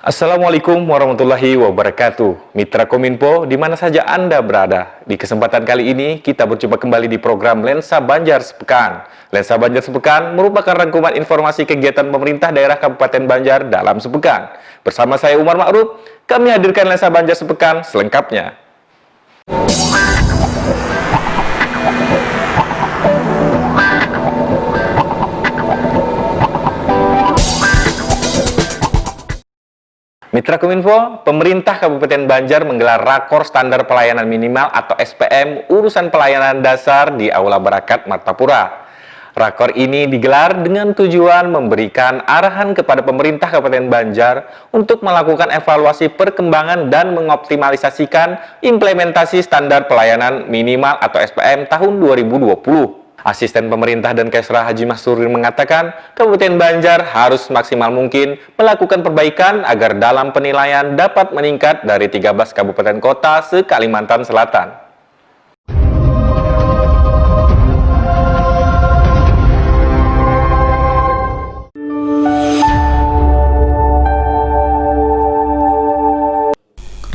Assalamualaikum warahmatullahi wabarakatuh. Mitra Kominfo, di mana saja Anda berada. Di kesempatan kali ini, kita berjumpa kembali di program Lensa Banjar Sepekan. Lensa Banjar Sepekan merupakan rangkuman informasi kegiatan pemerintah daerah Kabupaten Banjar dalam sepekan. Bersama saya Umar Ma'ruf, kami hadirkan Lensa Banjar Sepekan selengkapnya. Mitra Kominfo, pemerintah Kabupaten Banjar menggelar Rakor Standar Pelayanan Minimal atau SPM Urusan Pelayanan Dasar di Aula Barakat Martapura. Rakor ini digelar dengan tujuan memberikan arahan kepada pemerintah Kabupaten Banjar untuk melakukan evaluasi perkembangan dan mengoptimalisasikan implementasi Standar Pelayanan Minimal atau SPM tahun 2020. Asisten Pemerintah dan Kesra Haji Mahsuri mengatakan, Kabupaten Banjar harus maksimal mungkin melakukan perbaikan agar dalam penilaian dapat meningkat dari 13 kabupaten kota se-Kalimantan Selatan.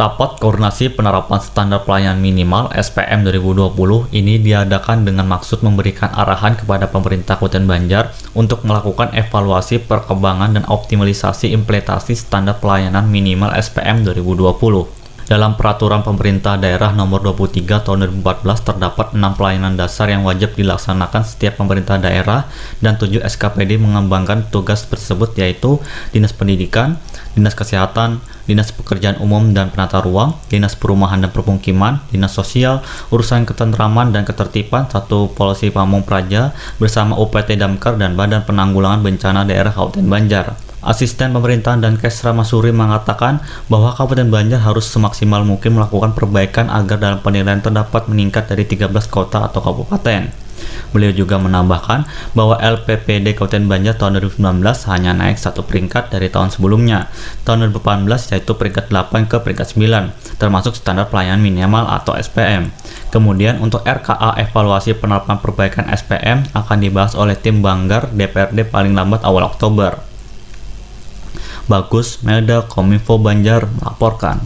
Rapat Koordinasi Penerapan Standar Pelayanan Minimal (SPM) 2020 ini diadakan dengan maksud memberikan arahan kepada pemerintah Kabupaten Banjar untuk melakukan evaluasi perkembangan dan optimalisasi implementasi Standar Pelayanan Minimal (SPM) 2020. Dalam Peraturan Pemerintah Daerah Nomor 23 Tahun 2014 terdapat 6 pelayanan dasar yang wajib dilaksanakan setiap pemerintah daerah dan 7 SKPD mengembangkan tugas tersebut, yaitu Dinas Pendidikan, Dinas Kesehatan, Dinas Pekerjaan Umum dan Penata Ruang, Dinas Perumahan dan Permukiman, Dinas Sosial, Urusan Ketentraman dan Ketertiban, Satu Polisi Pamong Praja bersama UPT Damkar dan Badan Penanggulangan Bencana Daerah Kabupaten Banjar. Asisten Pemerintahan dan Kesra Mahsuri mengatakan bahwa Kabupaten Banjar harus semaksimal mungkin melakukan perbaikan agar dalam penilaian terdapat meningkat dari 13 kota atau kabupaten. Beliau juga menambahkan bahwa LPPD Kabupaten Banjar tahun 2019 hanya naik satu peringkat dari tahun sebelumnya, tahun 2018, yaitu peringkat 8 ke peringkat 9, termasuk standar pelayanan minimal atau SPM. Kemudian untuk RKA evaluasi penerapan perbaikan SPM akan dibahas oleh tim Banggar DPRD paling lambat awal Oktober. Bagus Melda, Kominfo Banjar melaporkan.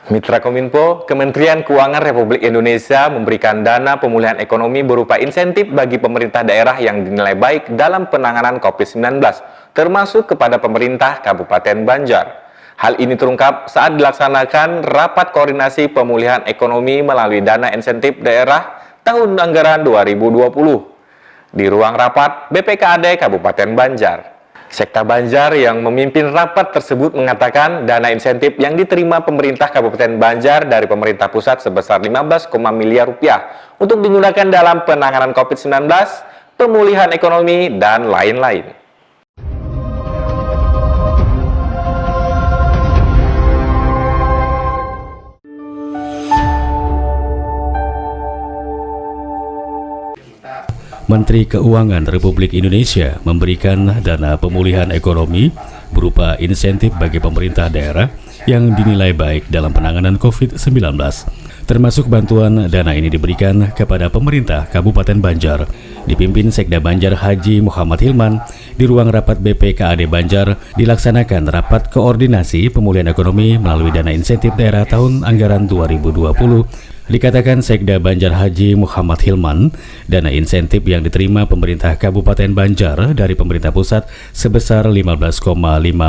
Mitra Kominfo, Kementerian Keuangan Republik Indonesia memberikan dana pemulihan ekonomi berupa insentif bagi pemerintah daerah yang dinilai baik dalam penanganan COVID-19, termasuk kepada pemerintah Kabupaten Banjar. Hal ini terungkap saat dilaksanakan Rapat Koordinasi Pemulihan Ekonomi melalui Dana Insentif Daerah Tahun Anggaran 2020 di ruang rapat BPKAD Kabupaten Banjar. Sekda Banjar yang memimpin rapat tersebut mengatakan dana insentif yang diterima pemerintah Kabupaten Banjar dari pemerintah pusat sebesar 15, miliar rupiah untuk digunakan dalam penanganan COVID-19, pemulihan ekonomi, dan lain-lain. Menteri Keuangan Republik Indonesia memberikan dana pemulihan ekonomi berupa insentif bagi pemerintah daerah yang dinilai baik dalam penanganan COVID-19. Termasuk bantuan dana ini diberikan kepada pemerintah Kabupaten Banjar, dipimpin Sekda Banjar Haji Muhammad Hilman. Di ruang rapat BPKAD Banjar dilaksanakan rapat koordinasi pemulihan ekonomi melalui dana insentif daerah tahun anggaran 2020. Dikatakan Sekda Banjar Haji Muhammad Hilman, dana insentif yang diterima pemerintah Kabupaten Banjar dari pemerintah pusat sebesar 15,5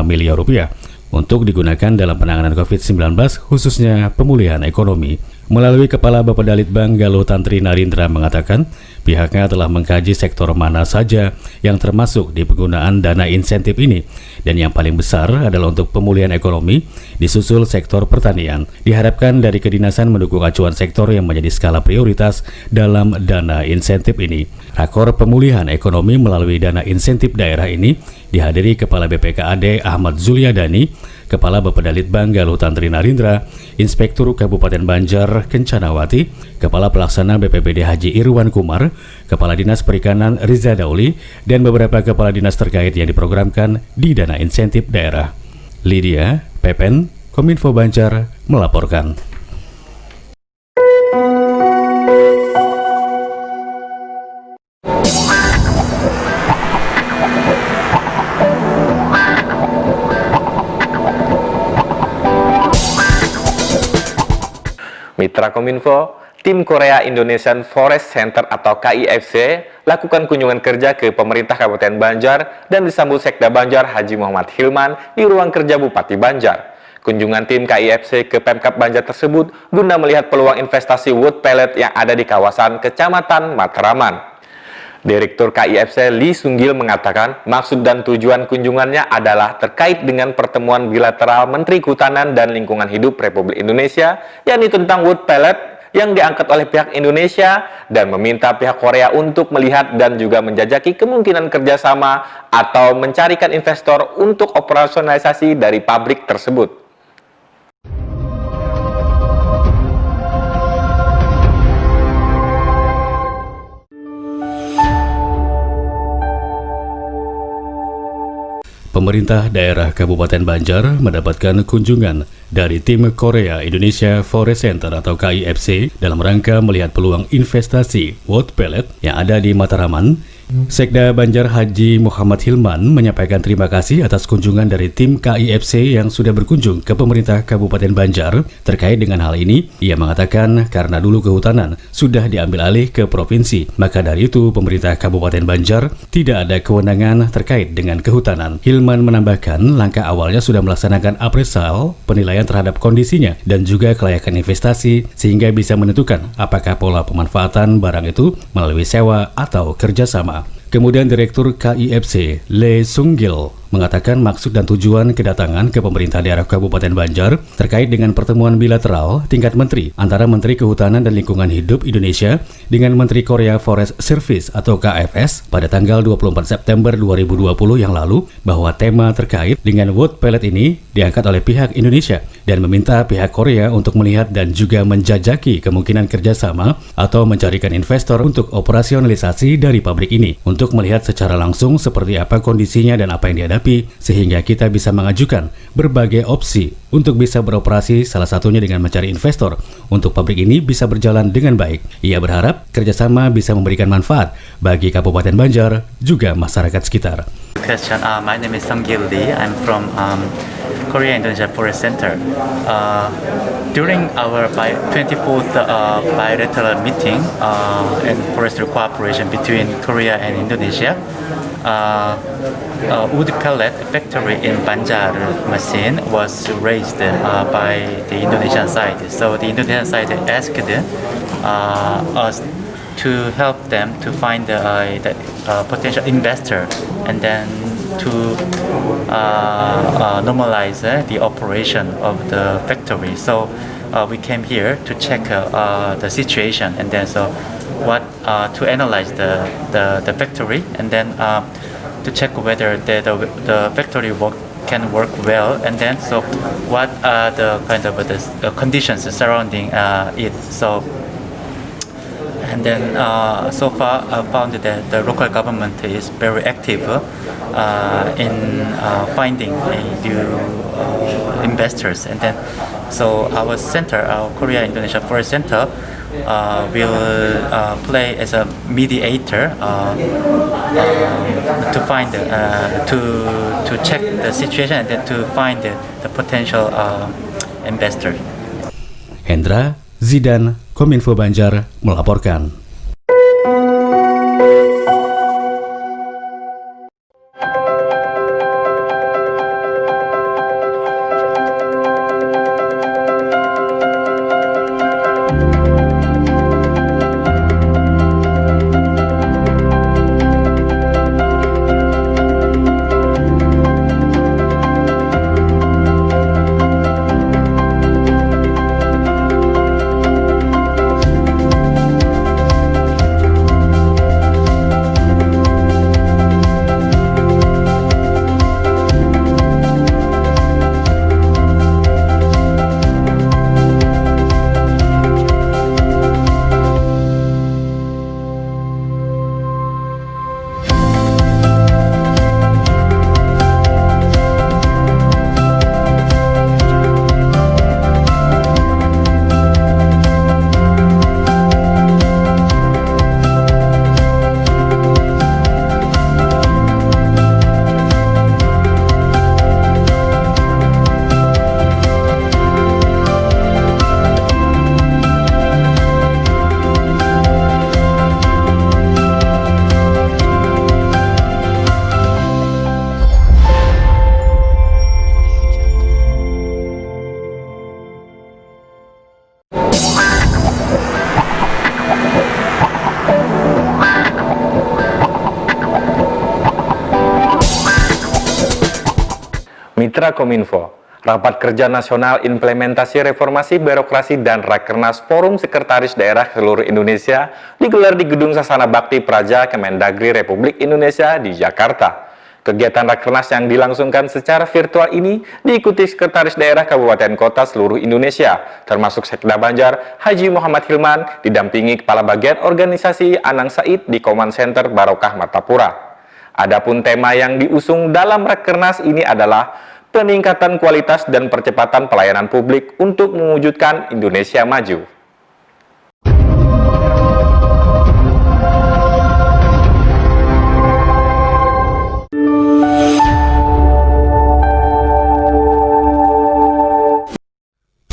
miliar rupiah untuk digunakan dalam penanganan COVID-19, khususnya pemulihan ekonomi. Melalui Kepala Bapedalitbang Galuh Tantri Narindra mengatakan pihaknya telah mengkaji sektor mana saja yang termasuk di penggunaan dana insentif ini, dan yang paling besar adalah untuk pemulihan ekonomi, disusul sektor pertanian. Diharapkan dari kedinasan mendukung acuan sektor yang menjadi skala prioritas dalam dana insentif ini. Rakor pemulihan ekonomi melalui dana insentif daerah ini dihadiri Kepala BPKAD Ahmad Zuliadani, Kepala Bapeda Litbang Galuh Tantri Narindra, Inspektur Kabupaten Banjar Kencanawati, Kepala Pelaksana BPBD Haji Irwan Kumar, Kepala Dinas Perikanan Riza Dauli, dan beberapa kepala dinas terkait yang diprogramkan di dana insentif daerah. Lydia Pepen, Kominfo Banjar, melaporkan. Mitra Kominfo, tim Korea Indonesian Forest Center atau KIFC lakukan kunjungan kerja ke pemerintah Kabupaten Banjar dan disambut Sekda Banjar Haji Muhammad Hilman di ruang kerja Bupati Banjar. Kunjungan tim KIFC ke Pemkab Banjar tersebut guna melihat peluang investasi wood pellet yang ada di kawasan Kecamatan Matraman. Direktur KIFC Lee Sunggil mengatakan maksud dan tujuan kunjungannya adalah terkait dengan pertemuan bilateral Menteri Kehutanan dan Lingkungan Hidup Republik Indonesia, yakni tentang wood pellet yang diangkat oleh pihak Indonesia dan meminta pihak Korea untuk melihat dan juga menjajaki kemungkinan kerjasama atau mencarikan investor untuk operasionalisasi dari pabrik tersebut. Pemerintah daerah Kabupaten Banjar mendapatkan kunjungan dari tim Korea Indonesia Forest Center atau KIFC dalam rangka melihat peluang investasi wood pellet yang ada di Matraman. Sekda Banjar Haji Muhammad Hilman menyampaikan terima kasih atas kunjungan dari tim KIFC yang sudah berkunjung ke pemerintah Kabupaten Banjar. Terkait dengan hal ini, ia mengatakan karena dulu kehutanan sudah diambil alih ke provinsi, maka dari itu pemerintah Kabupaten Banjar tidak ada kewenangan terkait dengan kehutanan. Hilman menambahkan langkah awalnya sudah melaksanakan appraisal, penilaian terhadap kondisinya dan juga kelayakan investasi sehingga bisa menentukan apakah pola pemanfaatan barang itu melalui sewa atau kerjasama. Kemudian Direktur KIFC Lee Sunggil mengatakan maksud dan tujuan kedatangan ke pemerintah daerah Kabupaten Banjar terkait dengan pertemuan bilateral tingkat menteri antara Menteri Kehutanan dan Lingkungan Hidup Indonesia dengan Menteri Korea Forest Service atau KFS pada tanggal 24 September 2020 yang lalu, bahwa tema terkait dengan wood pellet ini diangkat oleh pihak Indonesia dan meminta pihak Korea untuk melihat dan juga menjajaki kemungkinan kerjasama atau mencarikan investor untuk operasionalisasi dari pabrik ini untuk melihat secara langsung seperti apa kondisinya dan apa yang dihadapi, sehingga kita bisa mengajukan berbagai opsi untuk bisa beroperasi, salah satunya dengan mencari investor untuk pabrik ini bisa berjalan dengan baik. Ia berharap kerjasama bisa memberikan manfaat bagi Kabupaten Banjar juga masyarakat sekitar. Question. My name is Sunggil Lee. I'm from Korea Indonesia Forest Center. During our 24th bilateral meeting and forestry cooperation between Korea and Indonesia, wood pellet factory in Banjar machine was raised by the Indonesian side. So the Indonesian side asked us to help them to find the potential investor and then to normalize the operation of the factory. So we came here to check the situation and then to analyze the factory and then to check whether the factory can work well, and then what are the kind of the conditions surrounding it. And then so far I found that the local government is very active in finding new investors, and then so our center, our Korea Indonesia Forest Center, will play as a mediator to find to check the situation and then to find the potential investor. Hendra Zidan, Kominfo Banjar, melaporkan. Mitra Kominfo, Rapat Kerja Nasional Implementasi Reformasi Birokrasi dan Rakernas Forum Sekretaris Daerah seluruh Indonesia digelar di Gedung Sasana Bakti Praja Kemendagri Republik Indonesia di Jakarta. Kegiatan Rakernas yang dilangsungkan secara virtual ini diikuti Sekretaris Daerah Kabupaten Kota seluruh Indonesia, termasuk Sekda Banjar Haji Muhammad Hilman, didampingi Kepala Bagian Organisasi Anang Said di Command Center Barokah Martapura. Adapun tema yang diusung dalam Rakernas ini adalah peningkatan kualitas dan percepatan pelayanan publik untuk mewujudkan Indonesia maju.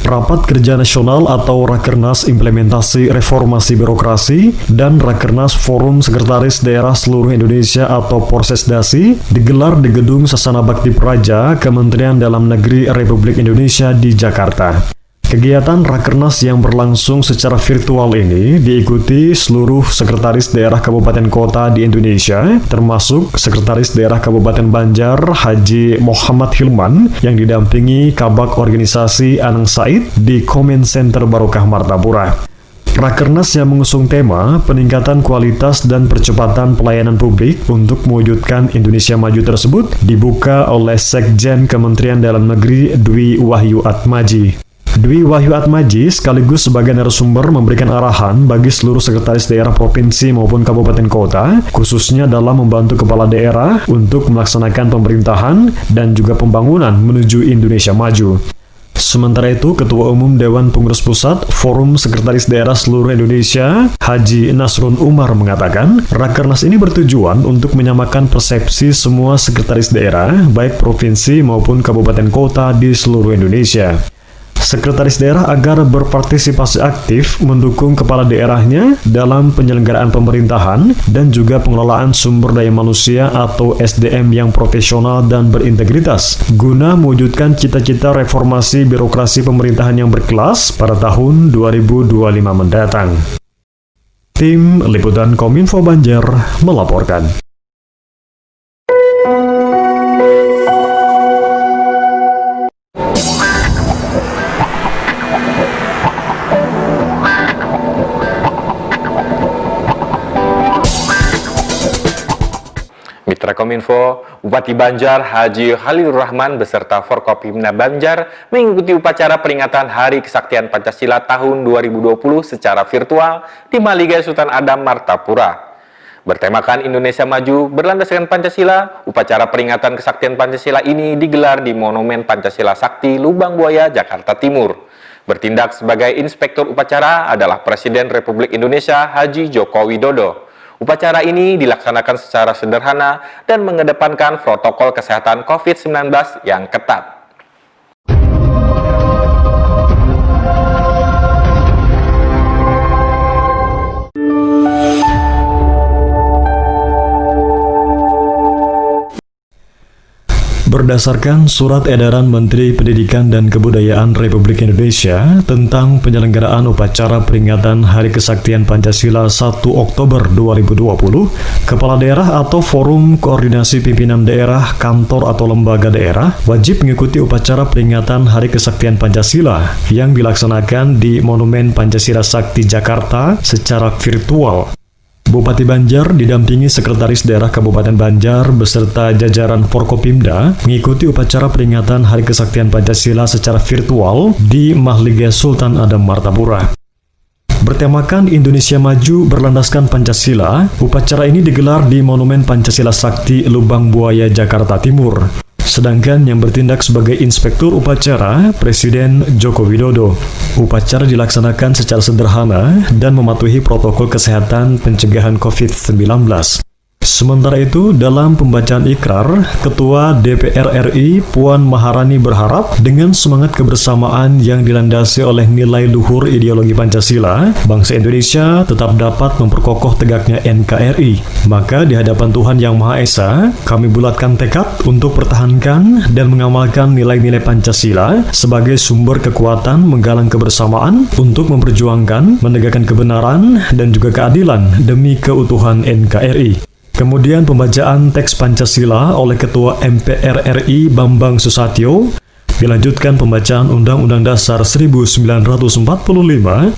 Rapat Kerja Nasional atau Rakernas Implementasi Reformasi Birokrasi dan Rakernas Forum Sekretaris Daerah Seluruh Indonesia atau Porsesdasi digelar di Gedung Sasana Bakti Praja Kementerian Dalam Negeri Republik Indonesia di Jakarta. Kegiatan Rakernas yang berlangsung secara virtual ini diikuti seluruh Sekretaris Daerah Kabupaten Kota di Indonesia, termasuk Sekretaris Daerah Kabupaten Banjar Haji Muhammad Hilman yang didampingi Kabak Organisasi Anang Said di Command Center Barokah Martapura. Rakernas yang mengusung tema peningkatan kualitas dan percepatan pelayanan publik untuk mewujudkan Indonesia Maju tersebut dibuka oleh Sekjen Kementerian Dalam Negeri Dwi Wahyu Atmaji. Dwi Wahyu Atmaji sekaligus sebagai narasumber memberikan arahan bagi seluruh sekretaris daerah provinsi maupun kabupaten kota, khususnya dalam membantu kepala daerah untuk melaksanakan pemerintahan dan juga pembangunan menuju Indonesia Maju. Sementara itu, Ketua Umum Dewan Pengurus Pusat Forum Sekretaris Daerah Seluruh Indonesia, Haji Nasrun Umar mengatakan, Rakernas ini bertujuan untuk menyamakan persepsi semua sekretaris daerah, baik provinsi maupun kabupaten kota di seluruh Indonesia. Sekretaris daerah agar berpartisipasi aktif mendukung kepala daerahnya dalam penyelenggaraan pemerintahan dan juga pengelolaan sumber daya manusia atau SDM yang profesional dan berintegritas guna mewujudkan cita-cita reformasi birokrasi pemerintahan yang berkelas pada tahun 2025 mendatang. Tim Liputan Kominfo Banjar melaporkan. Mitra Kominfo, Bupati Banjar Haji Khalilur Rahman beserta Forkopimda Banjar mengikuti upacara peringatan Hari Kesaktian Pancasila tahun 2020 secara virtual di Maligai Sultan Adam Martapura. Bertemakan Indonesia Maju berlandaskan Pancasila, upacara peringatan Kesaktian Pancasila ini digelar di Monumen Pancasila Sakti Lubang Buaya, Jakarta Timur. Bertindak sebagai inspektur upacara adalah Presiden Republik Indonesia Haji Joko Widodo. Upacara ini dilaksanakan secara sederhana dan mengedepankan protokol kesehatan COVID-19 yang ketat. Berdasarkan Surat Edaran Menteri Pendidikan dan Kebudayaan Republik Indonesia tentang penyelenggaraan upacara peringatan Hari Kesaktian Pancasila 1 Oktober 2020, Kepala Daerah atau Forum Koordinasi Pimpinan Daerah, Kantor atau Lembaga Daerah wajib mengikuti upacara peringatan Hari Kesaktian Pancasila yang dilaksanakan di Monumen Pancasila Sakti Jakarta secara virtual. Bupati Banjar didampingi Sekretaris Daerah Kabupaten Banjar beserta jajaran Forkopimda mengikuti upacara peringatan Hari Kesaktian Pancasila secara virtual di Mahligai Sultan Adam Martapura. Bertemakan Indonesia Maju berlandaskan Pancasila, upacara ini digelar di Monumen Pancasila Sakti Lubang Buaya, Jakarta Timur. Sedangkan yang bertindak sebagai inspektur upacara, Presiden Joko Widodo. Upacara dilaksanakan secara sederhana dan mematuhi protokol kesehatan pencegahan COVID-19. Sementara itu, dalam pembacaan ikrar, Ketua DPR RI Puan Maharani berharap dengan semangat kebersamaan yang dilandasi oleh nilai luhur ideologi Pancasila, bangsa Indonesia tetap dapat memperkokoh tegaknya NKRI. Maka di hadapan Tuhan Yang Maha Esa, kami bulatkan tekad untuk pertahankan dan mengamalkan nilai-nilai Pancasila sebagai sumber kekuatan menggalang kebersamaan untuk memperjuangkan, menegakkan kebenaran dan juga keadilan demi keutuhan NKRI. Kemudian pembacaan teks Pancasila oleh Ketua MPR RI Bambang Susatyo. Dilanjutkan pembacaan Undang-Undang Dasar 1945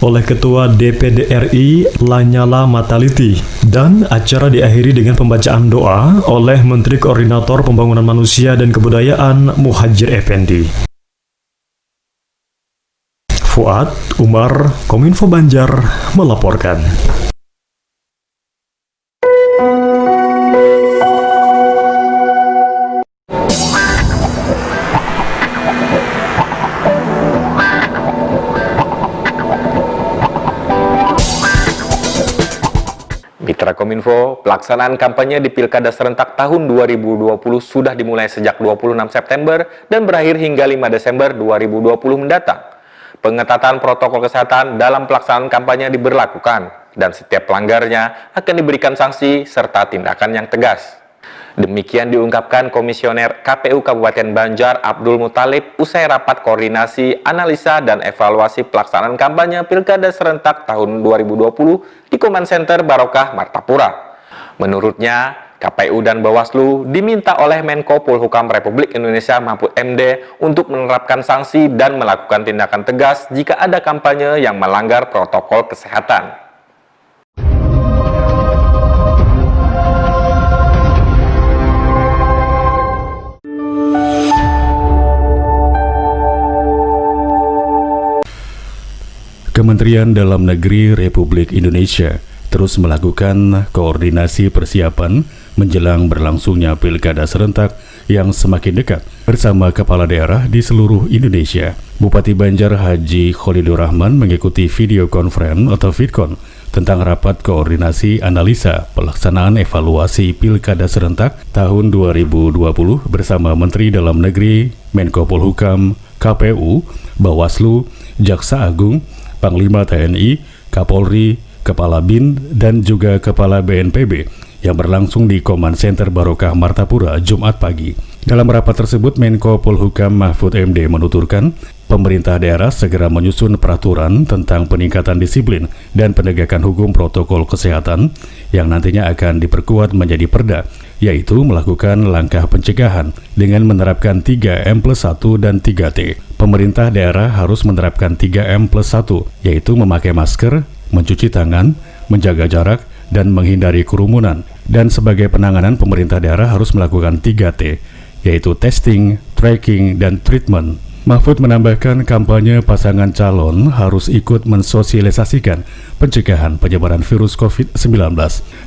oleh Ketua DPD RI Lanyala Mataliti. Dan acara diakhiri dengan pembacaan doa oleh Menteri Koordinator Pembangunan Manusia dan Kebudayaan Muhadjir Effendi. Fuad Umar, Kominfo Banjar, melaporkan. Mitra Kominfo, pelaksanaan kampanye di Pilkada serentak tahun 2020 sudah dimulai sejak 26 September dan berakhir hingga 5 Desember 2020 mendatang. Pengetatan protokol kesehatan dalam pelaksanaan kampanye diberlakukan dan setiap pelanggarnya akan diberikan sanksi serta tindakan yang tegas. Demikian diungkapkan Komisioner KPU Kabupaten Banjar Abdul Muthalib usai rapat koordinasi, analisa, dan evaluasi pelaksanaan kampanye Pilkada serentak tahun 2020 di Command Center Barokah Martapura. Menurutnya, KPU dan Bawaslu diminta oleh Menko Polhukam Republik Indonesia Mahfud MD untuk menerapkan sanksi dan melakukan tindakan tegas jika ada kampanye yang melanggar protokol kesehatan. Kementerian Dalam Negeri Republik Indonesia terus melakukan koordinasi persiapan menjelang berlangsungnya Pilkada serentak yang semakin dekat bersama kepala daerah di seluruh Indonesia. Bupati Banjar Haji Kholidur Rahman mengikuti video conference atau VidCon tentang rapat koordinasi analisa pelaksanaan evaluasi Pilkada serentak tahun 2020 bersama Menteri Dalam Negeri, Menko Polhukam, KPU, Bawaslu, Jaksa Agung, Panglima TNI, Kapolri, Kepala BIN, dan juga Kepala BNPB yang berlangsung di Command Center Barokah Martapura Jumat pagi. Dalam rapat tersebut, Menko Polhukam Mahfud MD menuturkan, pemerintah daerah segera menyusun peraturan tentang peningkatan disiplin dan penegakan hukum protokol kesehatan yang nantinya akan diperkuat menjadi perda, yaitu melakukan langkah pencegahan dengan menerapkan 3M+1 dan 3T. Pemerintah daerah harus menerapkan 3M+1, yaitu memakai masker, mencuci tangan, menjaga jarak, dan menghindari kerumunan. Dan sebagai penanganan, pemerintah daerah harus melakukan 3T, yaitu testing, tracking, dan treatment. Mahfud menambahkan kampanye pasangan calon harus ikut mensosialisasikan pencegahan penyebaran virus COVID-19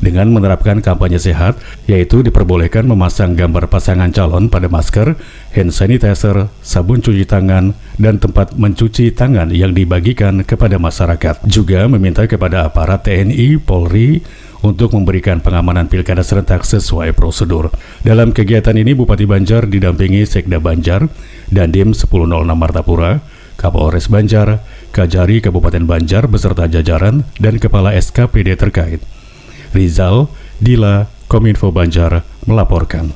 dengan menerapkan kampanye sehat, yaitu diperbolehkan memasang gambar pasangan calon pada masker, hand sanitizer, sabun cuci tangan, dan tempat mencuci tangan yang dibagikan kepada masyarakat. Juga meminta kepada aparat TNI, Polri, untuk memberikan pengamanan Pilkada serentak sesuai prosedur. Dalam kegiatan ini, Bupati Banjar didampingi Sekda Banjar, Dandim 1006 Martapura, Kapolres Banjar, Kajari Kabupaten Banjar beserta jajaran dan Kepala SKPD terkait. Rizal, Dila, Kominfo Banjar melaporkan.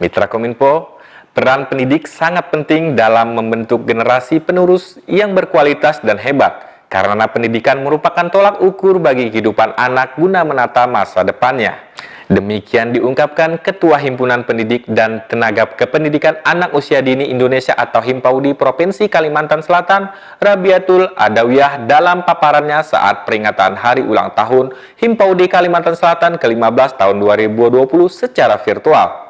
Mitra Kominfo, peran pendidik sangat penting dalam membentuk generasi penerus yang berkualitas dan hebat, karena pendidikan merupakan tolak ukur bagi kehidupan anak guna menata masa depannya. Demikian diungkapkan Ketua Himpunan Pendidik dan Tenaga Kependidikan Anak Usia Dini Indonesia atau Himpaudi Provinsi Kalimantan Selatan, Rabiatul Adawiyah dalam paparannya saat peringatan Hari Ulang Tahun Himpaudi Kalimantan Selatan ke-15 tahun 2020 secara virtual.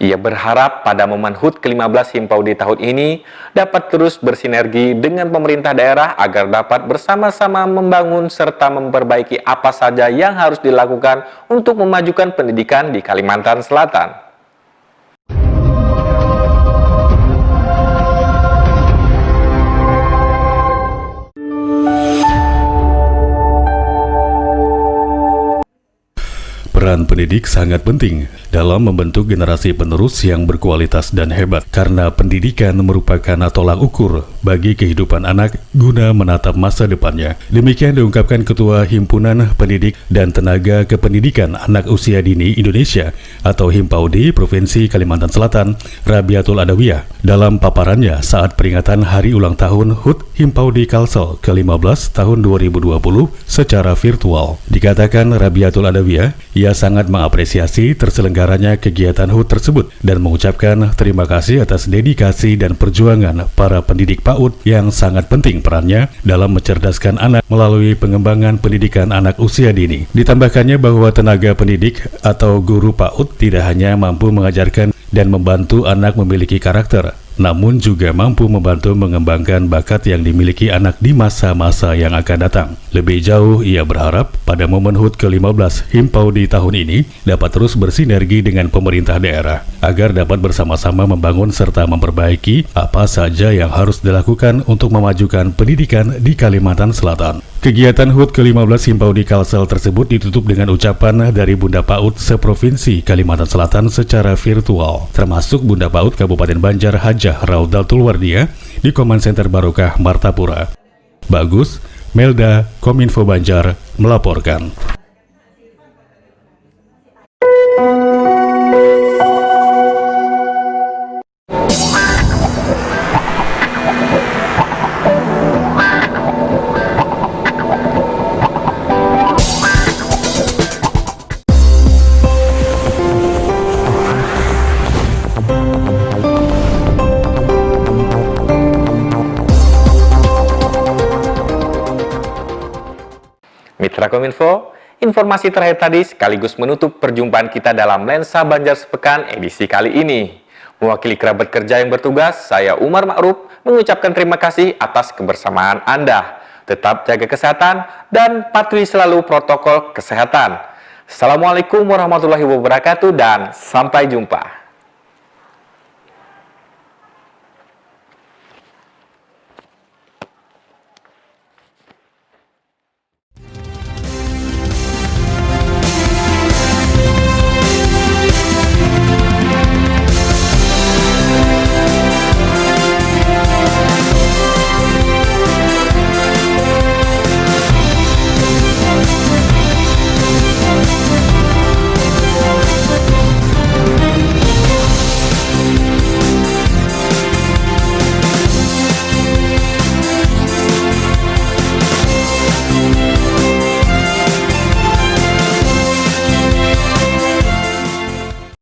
Ia berharap pada momen HUT ke-15 Himpaudi tahun ini dapat terus bersinergi dengan pemerintah daerah agar dapat bersama-sama membangun serta memperbaiki apa saja yang harus dilakukan untuk memajukan pendidikan di Kalimantan Selatan. Peran pendidik sangat penting dalam membentuk generasi penerus yang berkualitas dan hebat, karena pendidikan merupakan tolak ukur bagi kehidupan anak guna menatap masa depannya. Demikian diungkapkan Ketua Himpunan Pendidik dan Tenaga Kependidikan Anak Usia Dini Indonesia atau Himpaudi Provinsi Kalimantan Selatan, Rabiatul Adawiyah, dalam paparannya saat peringatan Hari Ulang Tahun HUT Himpaudi Kalsel ke-15 tahun 2020 secara virtual. Dikatakan Rabiatul Adawiyah, ia sangat mengapresiasi terselenggaranya kegiatan HUT tersebut dan mengucapkan terima kasih atas dedikasi dan perjuangan para pendidik PAUD yang sangat penting perannya dalam mencerdaskan anak melalui pengembangan pendidikan anak usia dini. Ditambahkannya bahwa tenaga pendidik atau guru PAUD tidak hanya mampu mengajarkan dan membantu anak memiliki karakter, namun juga mampu membantu mengembangkan bakat yang dimiliki anak di masa-masa yang akan datang. Lebih jauh, ia berharap pada momen HUT ke-15 Himpaudi tahun ini dapat terus bersinergi dengan pemerintah daerah, agar dapat bersama-sama membangun serta memperbaiki apa saja yang harus dilakukan untuk memajukan pendidikan di Kalimantan Selatan. Kegiatan HUT ke-15 Himpaudi Kalsel tersebut ditutup dengan ucapan dari Bunda PAUD seprovinsi Kalimantan Selatan secara virtual, termasuk Bunda PAUD Kabupaten Banjar Hajah Raudatul Wardiah di Command Center Barokah Martapura. Bagus, Melda, Kominfo Banjar melaporkan. Mitra Kominfo, informasi terakhir tadi sekaligus menutup perjumpaan kita dalam Lensa Banjar Sepekan edisi kali ini. Mewakili kerabat kerja yang bertugas, saya Umar Ma'ruf mengucapkan terima kasih atas kebersamaan Anda. Tetap jaga kesehatan dan patuhi selalu protokol kesehatan. Assalamualaikum warahmatullahi wabarakatuh dan sampai jumpa.